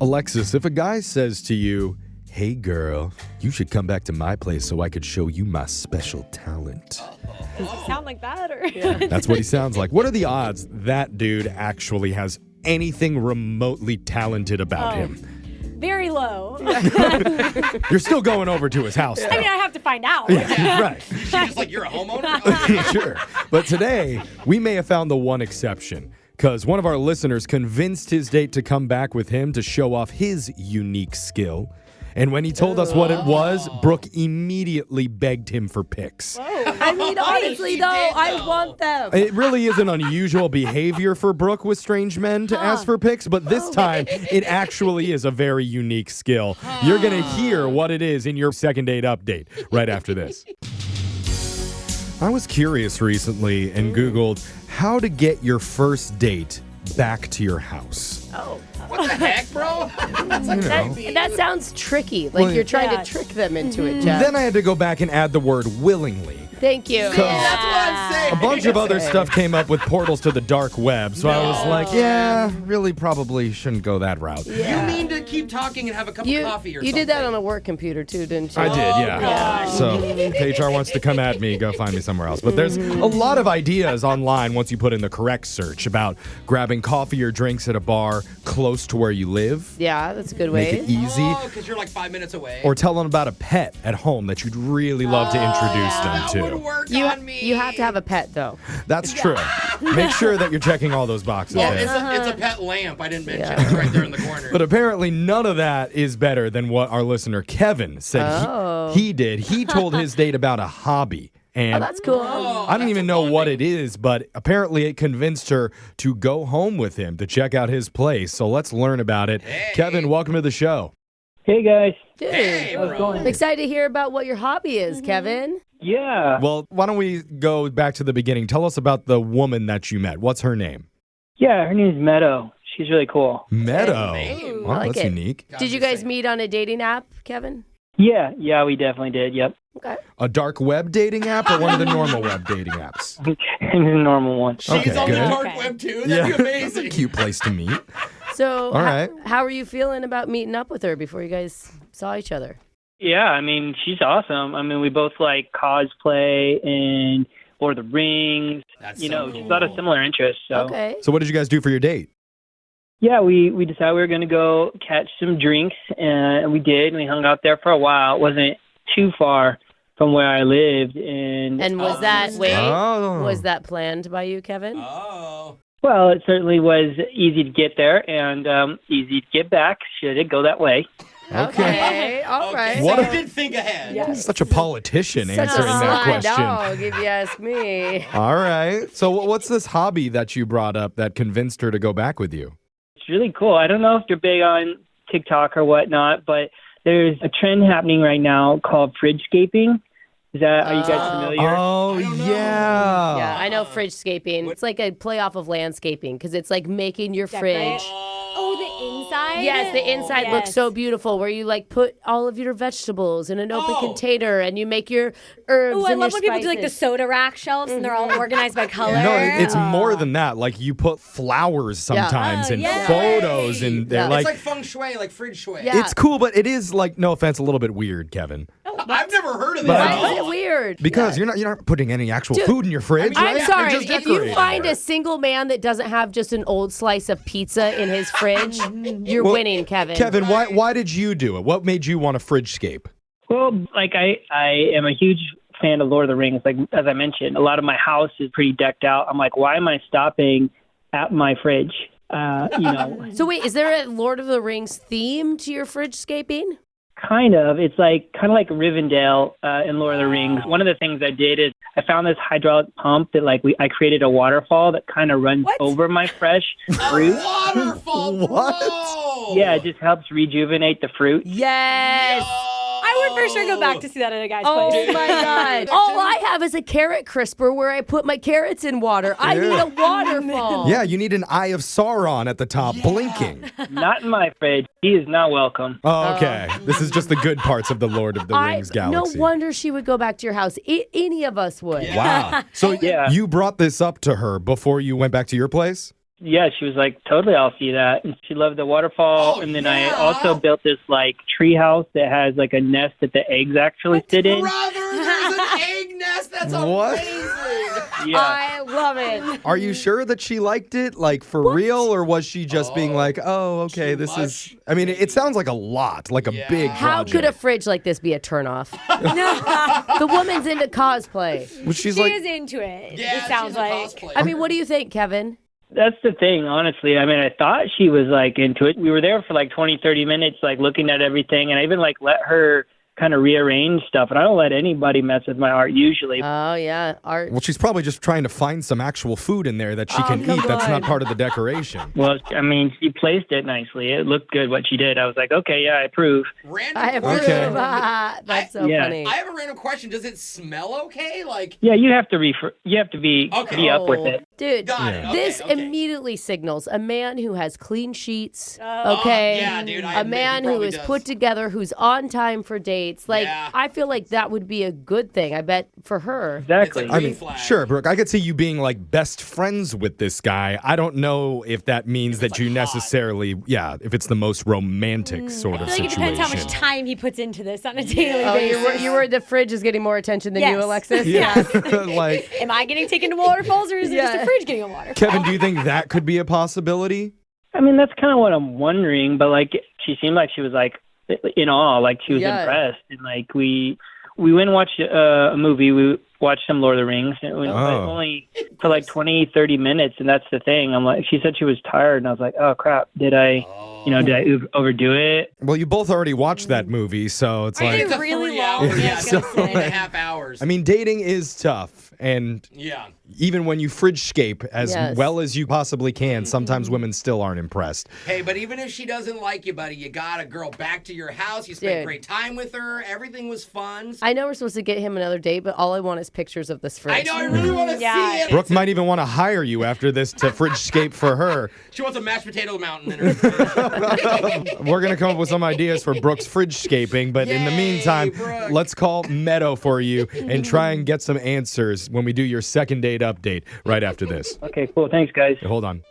Alexis, if a guy says to you, hey girl, you should come back to my place so I could show you my special talent. Does he sound like that? Or That's what he sounds like. What are the odds that dude actually has anything remotely talented about him? Very low. You're still going over to his house, though. I mean, I have to find out. Yeah, right. She's just like, you're a homeowner? Sure. But today, we may have found the one exception. Because one of our listeners convinced his date to come back with him to show off his unique skill. And when he told us what it was, Brooke immediately begged him for pics. I mean, honestly, though, I want them. It really is an unusual behavior for Brooke with strange men to ask for pics, but this time, it actually is a very unique skill. You're going to hear what it is in your second date update right after this. I was curious recently and Googled how to get your first date back to your house. Oh. What the heck, bro? That sounds tricky. Like you're trying to trick them into it, Jeff. Then I had to go back and add the word willingly. Thank you. That's what I'm saying. A bunch of other stuff came up with portals to the dark web, so I was like, yeah, really probably shouldn't go that route. You mean to keep talking and have a cup of coffee or something? You did that on a work computer, too, didn't you? I did, yeah. gosh. So if HR wants to come at me, go find me somewhere else. But there's a lot of ideas online once you put in the correct search about grabbing coffee or drinks at a bar close to where you live. Yeah, that's a good Make way. it easy. Oh, because you're like 5 minutes away. Or tell them about a pet at home that you'd really love to introduce that them would to. work on me. You have to have a pet, though. That's true. Make sure that you're checking all those boxes. Oh, there. it's a pet lamp. I didn't mention. It's right there in the corner. But apparently none of that is better than what our listener Kevin said he did. He told his date about a hobby. And That's cool. I don't even know what it is, but apparently it convinced her to go home with him to check out his place. So let's learn about it. Hey. Kevin, welcome to the show. Hey, guys. Dude, Hey, bro. I'm excited to hear about what your hobby is, Kevin. Yeah. Well, why don't we go back to the beginning? Tell us about the woman that you met. What's her name? Yeah, her name's Meadow. She's really cool. Meadow. name. Well, I like that's it. unique. Did you guys meet on a dating app, Kevin? Yeah, we definitely did. Yep. Okay. A dark web dating app or one of the normal web dating apps? It's a normal one. She's Okay, on the good. dark web, too. That'd be amazing. Cute place to meet. So, All right. how are you feeling about meeting up with her before you guys saw each other? Yeah, I mean, she's awesome. I mean, we both like cosplay and Lord of the Rings. That's You so know, cool. just a lot of similar interests. So, Okay. So what did you guys do for your date? yeah, we decided we were going to go catch some drinks, and we did. We hung out there for a while. It wasn't too far from where I lived. And was that Oh. was that planned by you, Kevin? Oh. Well, it certainly was easy to get there and easy to get back, should it go that way. Okay. All Okay, right. so What you a- did think ahead. Such a politician Such answering a that sly question. dog, if you ask me. All right. So what's this hobby that you brought up that convinced her to go back with you? It's really cool. I don't know if you're big on TikTok or whatnot, but there's a trend happening right now called Fridgescaping. Are you guys familiar? Oh, I don't know. yeah. Yeah, I know Fridgescaping. It's like a play off of landscaping because it's like making your fridge. Oh, the inside? Yes, the inside looks so beautiful where you like put all of your vegetables in an open container and you make your herbs Oh, I and love your when people do like the spices. soda rack shelves and they're all organized by color. No, it's more than that. Like you put flowers sometimes and yeah. photos in there. Yeah. Like, It's like feng shui, like fridge shui. Yeah. it's cool, but it is like, no offense, a little bit weird, Kevin. I've never heard of But that. I- Why is it weird? Because you're not putting any actual Dude, food in your fridge, I mean, right? I'm You're sorry. just If you decorating. find a single man that doesn't have just an old slice of pizza in his fridge, you're Well, winning, Kevin. Kevin, why did you do it? What made you want a Fridgescape? Well, like I am a huge fan of Lord of the Rings. Like as I mentioned, a lot of my house is pretty decked out. I'm like, why am I stopping at my fridge? You know, So wait, is there a Lord of the Rings theme to your Fridgescaping? kind of. It's like kind of like Rivendell in Lord of the Rings. One of the things I did is I found this hydraulic pump that I created a waterfall that kind of runs over my fresh fruit. Waterfall. What? Bro. Yeah, it just helps rejuvenate the fruit. Yes. I would for sure go back to see that at a guy's Oh place. my God. All I have is a carrot crisper where I put my carrots in water. I need a waterfall. Yeah, you need an Eye of Sauron at the top, blinking. Not in my fridge. He is not welcome. Oh, okay. This is just the good parts of the Lord of the Rings No galaxy. wonder she would go back to your house. Any of us would. Wow. So Yeah. you brought this up to her before you went back to your place? Yeah, she was like, totally, I'll see that. And she loved the waterfall. Oh, and then yeah. I also built this like tree house that has like a nest that the eggs actually sit in. Brother, there's an egg nest. That's What? amazing. Yeah. I love it. Are you sure that she liked it, like for real, or was she just being like, "Oh, okay, too this much, is"? I mean, it sounds like a lot, like a Yeah. big How project. could a fridge like this be a turnoff? The woman's into cosplay. Well, she's She like, is into it. Yeah, It sounds she's a like. cosplayer. I mean, what do you think, Kevin? That's the thing, honestly. I mean, I thought she was like into it. We were there for like 20, 30 minutes, like looking at everything. And I even like let her kind of rearrange stuff. And I don't let anybody mess with my art usually. Oh, yeah. Art. well, she's probably just trying to find some actual food in there that she can come eat. That's on. not part of the decoration. Well, I mean, she placed it nicely. It looked good what she did. I was like, okay, yeah, I approve. Random I approve. question. That's so Yeah. funny. I have a random question. Does it smell okay? Like, Yeah, you have to be Okay. be up with it. Dude, got it. Okay, this okay. immediately signals a man who has clean sheets, Oh, okay? yeah, dude, I a admit man he who probably is does. put together, who's on time for dates. Like, Yeah. I feel like that would be a good thing, I bet, for her. Exactly. It's a I green mean, flag. sure, Brooke. I could see you being like best friends with this guy. I don't know if that means that it's, you like, hot. necessarily, if it's the most romantic sort I of feel like it situation. depends how much time he puts into this on a daily Oh, basis. you worried the fridge is getting more attention than you, Yes. Alexis? Yeah, like Am I getting taken to waterfalls, or is it just Yeah. a fridge getting a waterfall? Kevin, do you think that could be a possibility? I mean, that's kind of what I'm wondering. But like, she seemed like she was like in awe, like she was Yeah. impressed. And like we went and watched a movie. We watched some Lord of the Rings. And it was only for like 20, 30 minutes. And that's the thing. I'm like, she said she was tired, and I was like, oh crap, did I overdo it? Well, you both already watched that movie, so it's I mean, like, it's a really 3 long. hours. Yeah, Yeah, I was it's gonna three and a say. half hours. I mean, dating is tough, and yeah. even when you Fridgescape as Yes. well as you possibly can, sometimes women still aren't impressed. Hey, but even if she doesn't like you, buddy, you got a girl back to your house. You spent Dude. great time with her. Everything was fun. I know we're supposed to get him another date, but all I want is pictures of this fridge. I know. I really want to Yeah. see it. Brooke might even want to hire you after this to Fridgescape for her. She wants a mashed potato mountain in her fridge. We're going to come up with some ideas for Brooke's Fridgescaping, but in the Yay, meantime, Brooke. let's call Meadow for you and try and get some answers when we do your second date update right after this. Okay, cool. Thanks, guys. Hey, hold on.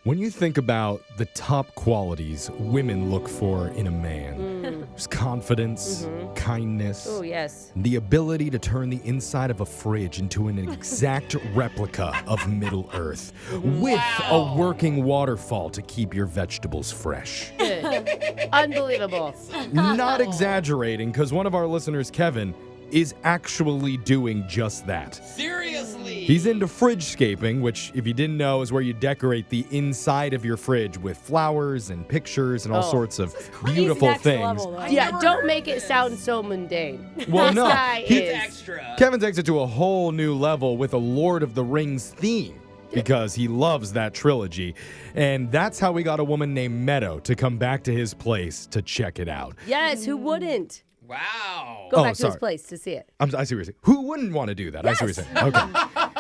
When you think about the top qualities women look for in a man, there's confidence, kindness, Oh, yes. the ability to turn the inside of a fridge into an exact replica of Middle Earth with a working waterfall to keep your vegetables fresh. Good. Unbelievable. Not exaggerating, because one of our listeners, Kevin, is actually doing just that. Seriously. He's into Fridgescaping, which, if you didn't know, is where you decorate the inside of your fridge with flowers and pictures and all Oh. sorts of He's beautiful next things. level, though. Yeah, never don't heard make of it this. sound so mundane. Well, This no, guy he- is. Extra. Kevin takes it to a whole new level with a Lord of the Rings theme because he loves that trilogy. And that's how we got a woman named Meadow to come back to his place to check it out. Yes, who wouldn't? Wow. Go Oh, back to his sorry. place to see it. I see what you're saying. Who wouldn't want to do that? I see what you're saying. Okay.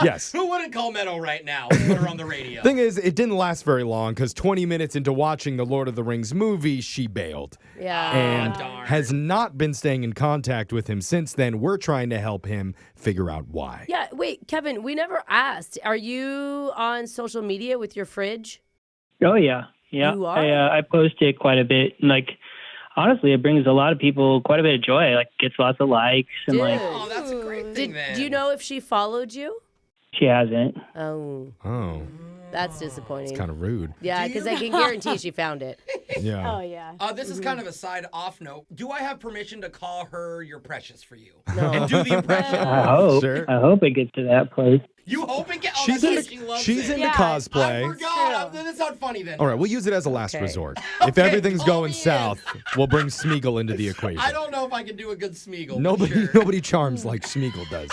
Yes. Who wouldn't call Meadow right now? Put her on the radio. Thing is, it didn't last very long because 20 minutes into watching the Lord of the Rings movie, she bailed. Yeah. And darn. has not been staying in contact with him since then. We're trying to help him figure out why. Yeah, wait, Kevin, we never asked. Are you on social media with your fridge? Oh yeah, yeah. You are? I post it quite a bit. Like, honestly, it brings a lot of people quite a bit of joy. Like, gets lots of likes, and like, Oh, that's a great thing then. Do you know if she followed you? she hasn't. Oh, Oh, that's disappointing. kind of rude. Yeah, Do you because I can guarantee she found it. Yeah. Oh, yeah. This is kind of a side off note. Do I have permission to call her your precious for you? No. And do the impression? I hope. Sure. I hope it gets to that place. You hope it gets. Oh, She's that's into, what she loves she's it. into Yeah. I cosplay. forgot. That's not funny then. All right, we'll use it as a last Okay. resort. If Okay, everything's call going me in. south, we'll bring Smeagol into the equation. I don't know if I can do a good Smeagol. but Nobody, sure. nobody charms like Smeagol does.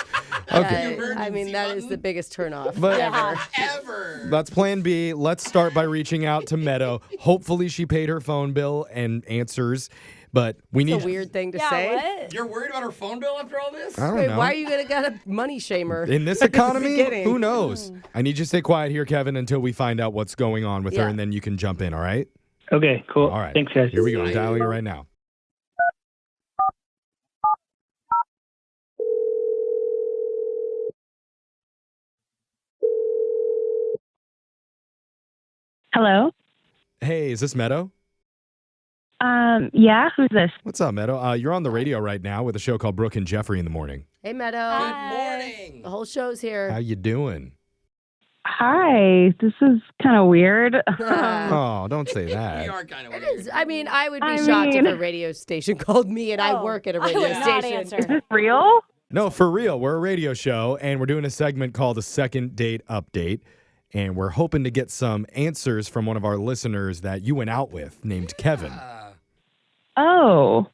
Okay, I mean, that is the biggest turnoff But- ever. Ever. that's plan B. Let's start by reaching out to Meadow. Hopefully she paid her phone bill and answers, but we need... It's a weird thing to Yeah, say. what? You're worried about her phone bill after all this? I don't Wait, know. why are you gonna got a money shamer? In this economy, beginning. who knows? I need you to stay quiet here, Kevin, until we find out what's going on with her, Yeah. and then you can jump in, all right? Okay, cool. All right. Thanks, guys. Here we go. I'm dialing her right now. Hello? Hey, is this Meadow? Yeah, who's this? What's up, Meadow? You're on the radio right now with a show called Brooke and Jeffrey in the morning. Hey, Meadow. Good morning. The whole show's here. How you doing? Hi, this is kind of weird. Oh, don't say We that. are kind of It weird. is. I mean, I would be I shocked mean- if a radio station called me and I Oh, work at a I radio would not station. answer. Is this real? No, for real. We're a radio show, and we're doing a segment called a second date update. And we're hoping to get some answers from one of our listeners that you went out with named Kevin. Oh.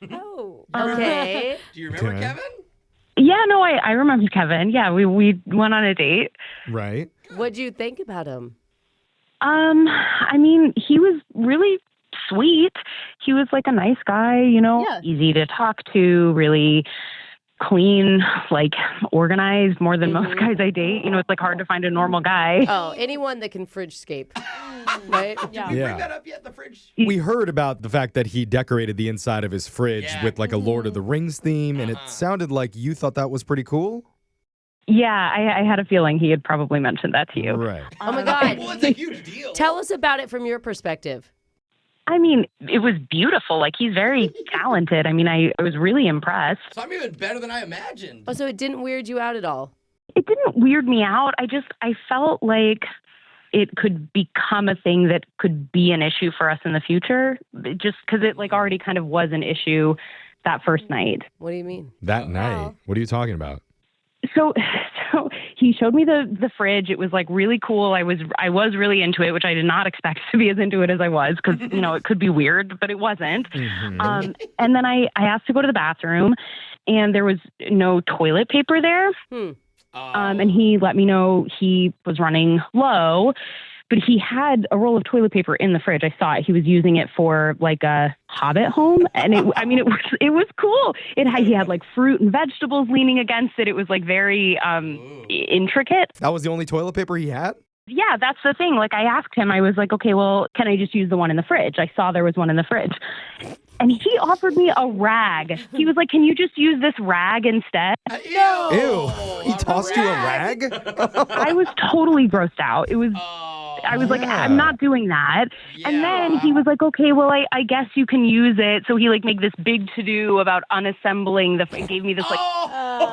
Oh. Okay. Do you remember Okay. Kevin? Yeah, no, I remember Kevin. Yeah, we went on a date. Right? What'd you think about him? I mean, he was really sweet. He was like a nice guy, Yeah. easy to talk to, really clean, like organized more than most guys I date. It's like hard to find a normal guy. Oh, anyone that can Fridgescape, right? Yeah. Did we Yeah. bring that up yet, the fridge? We heard about the fact that he decorated the inside of his fridge Yeah. with like a Lord of the Rings theme, and it sounded like you thought that was pretty cool. Yeah, I had a feeling he had probably mentioned that to you. Right. Oh my God. Well, it's a huge deal. Tell us about it from your perspective. I mean, it was beautiful. Like, he's very talented. I mean, I was really impressed. So I'm even better than I imagined. Oh, so it didn't weird you out at all? It didn't weird me out. I felt like it could become a thing that could be an issue for us in the future, just because it like already kind of was an issue that first night. What do you mean? That night. What are you talking about? So he showed me the fridge. It was like really cool. I was really into it, which I did not expect to be as into it as I was, because it could be weird, but it wasn't. And then I asked to go to the bathroom, and there was no toilet paper there. And he let me know he was running low, but he had a roll of toilet paper in the fridge. I saw it. He was using it for like a Hobbit home, and it was cool. He had like fruit and vegetables leaning against it. It was like very intricate. That was the only toilet paper he had? Yeah, that's the thing. Like, I asked him, I was like, okay, well, can I just use the one in the fridge? I saw there was one in the fridge. And he offered me a rag. He was like, can you just use this rag instead? Ew. He tossed you a rag? I was totally grossed out. I was like, I'm not doing that. And then he was like, okay, well, I guess you can use it. So he like made this big to-do about unassembling gave me this like,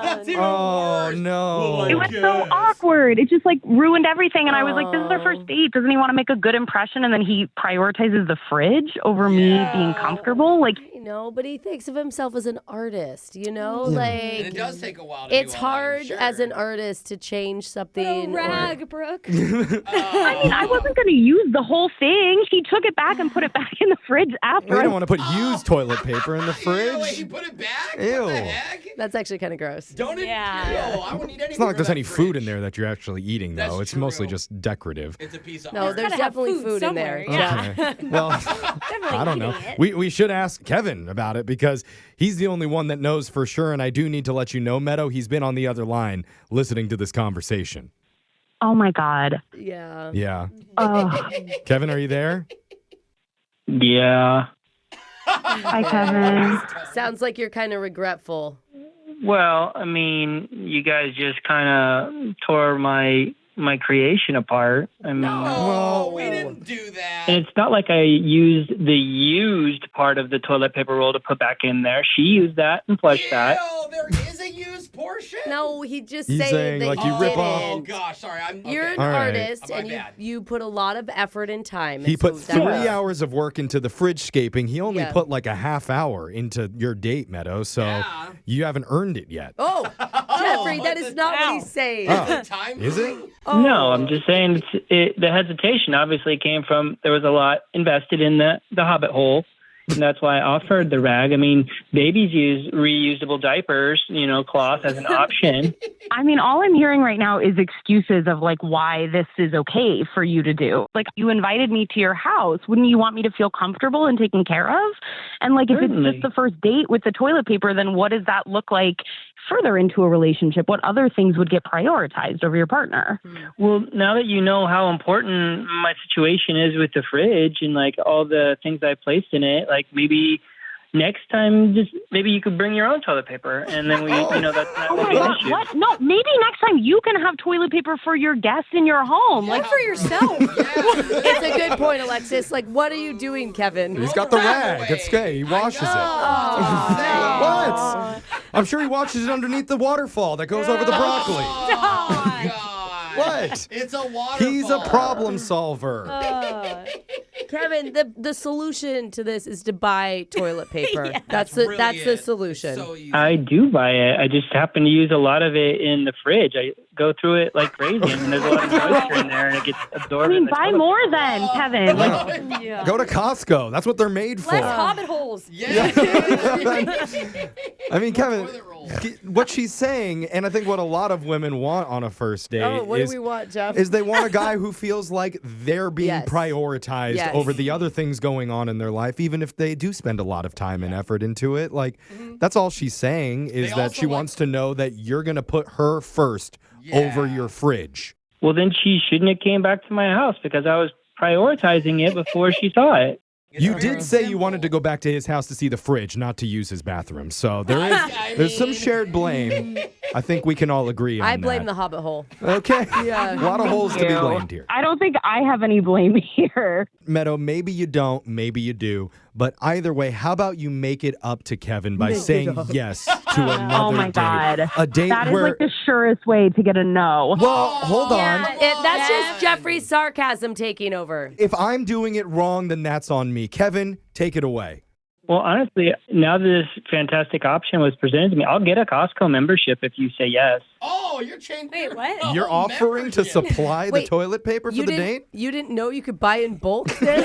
That's even Oh, worse. no. it was so awkward. It just like ruined everything. And I was like, this is our first date. Doesn't he want to make a good impression? And then he prioritizes the fridge over me being comfortable. Like, I know, but he thinks of himself as an artist, And like it does take a while to it's do all that, I'm hard sure. as an artist to change something. A rag, Brooke. I mean, I wasn't going to use the whole thing. He took it back and put it back in the fridge after. We don't want to put used toilet paper in the Ew, wait, he fridge. put it back? Ew. What the heck? That's actually kind of gross. Don't it? Yeah. Ew, I wouldn't eat anything. It's not like from there's that any food fridge. in there that you're actually eating, though. That's It's mostly true. just decorative. It's a piece of No, art. there's gotta have definitely food food in there. somewhere, yeah. Okay. Well, I don't know. We should ask Kevin about it, because he's the only one that knows for sure. And I do need to let you know, Meadow, he's been on the other line listening to this conversation. Oh, my God. Yeah. Yeah. Oh, Kevin, are you there? Yeah. hi, Kevin. Sounds like you're kind of regretful. Well, I mean, you guys just kind of tore my creation apart. I mean, No, we didn't do that. and it's not like I used the used part of the toilet paper roll to put back in there. She used that and flushed that. Ew, there is a used portion? No, he just He's saying saying, that like, you you rip didn't. off- Oh, gosh, sorry. You're an All right. artist, My and bad. you put a lot of effort and time. He and put so that- 3 hours of work into the Fridgescaping. He only Yeah. put like a half hour into your date, Meadow. So Yeah. you haven't earned it yet. Oh, Jeffrey, that is not what he's saying. Oh. Time Is it? Oh. No, I'm just saying the hesitation obviously came from there was a lot invested in the Hobbit hole. And that's why I offered the rag. I mean, babies use reusable diapers, cloth as an option. I mean, all I'm hearing right now is excuses of like why this is okay for you to do. Like, you invited me to your house. Wouldn't you want me to feel comfortable and taken care of? And like, if Certainly. it's just the first date with the toilet paper, then what does that look like further into a relationship? What other things would get prioritized over your partner? Well, now that you know how important my situation is with the fridge and like all the things I placed in it, like maybe next time, just maybe you could bring your own toilet paper, and then that's not Oh gonna my be an God, issue. what? No, maybe next time you can have toilet paper for your guests in your home. Like, For yourself. It's a good point, Alexis. Like, what are you doing, Kevin? He's got the rag. It's okay. He washes it. What? I'm sure he washes it underneath the waterfall that goes over the broccoli. What? It's a waterfall. He's a problem solver. Kevin, the solution to this is to buy toilet paper. That's really the it. solution. So easy. I do buy it. I just happen to use a lot of it in the fridge. I go through it like crazy, and there's a lot of moisture in there, and it gets absorbed. in the buy toilet. more then, Kevin. Like, Yeah. Go to Costco. That's what they're made for. Less hobbit holes. Yeah. I mean, Kevin, Toilet roll. what she's saying, and I think what a lot of women want on a first date Oh, what is, do we want, Jeff? is they want a guy who feels like they're being Yes. prioritized Yes. over the other things going on in their life, even if they do spend a lot of time and effort into it. Like, that's all she's saying is They that also she like- wants to know that you're going to put her first over your fridge. Well, then she shouldn't have came back to my house because I was prioritizing it before she saw it. You did say you wanted to go back to his house to see the fridge, not to use his bathroom. So there's some shared blame. I think we can all agree on I blame that. the hobbit hole. Okay. Yeah. A lot of holes to be you. blamed here. I don't think I have any blame here. Meadow, maybe you don't, maybe you do. But either way, how about you make it up to Kevin by saying yes to another Oh my date? God. A date That is where... like the surest way to get a no. Well, hold on. That's just Jeffrey's sarcasm taking over. If I'm doing it wrong, then that's on me. Kevin, take it away. Well, honestly, now that this fantastic option was presented to me, I'll get a Costco membership if you say yes. Oh, you're changing. Wait, what? You're offering to supply the Wait, toilet paper for You the didn't, date? you didn't know you could buy in bulk then?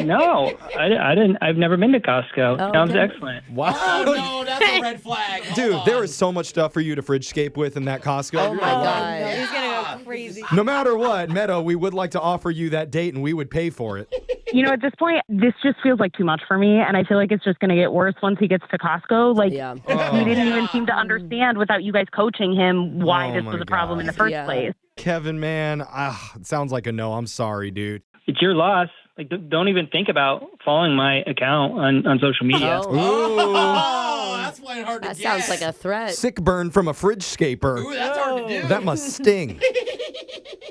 No, I didn't. I've never been to Costco. Oh, Sounds okay. excellent. Wow. Oh, no, that's a red flag. Hold Dude, on. there is so much stuff for you to Fridgescape with in that Costco. Oh, my No, God. he's gonna go crazy. No matter what, Meadow, we would like to offer you that date and we would pay for it. You know, at this point, this just feels like too much for me, and I feel like it's just going to get worse once he gets to Costco. Like, Yeah. he didn't even seem to understand without you guys coaching him why Oh this my was a problem in the gosh. first Yeah. place. Kevin, man, it sounds like a no. I'm sorry, dude. It's your loss. Like, don't even think about following my account on social media. Oh, Ooh. Oh, that's playing hard to that get. sounds like a threat. Sick burn from a Fridgescaper. Ooh, that's hard to do. That must sting.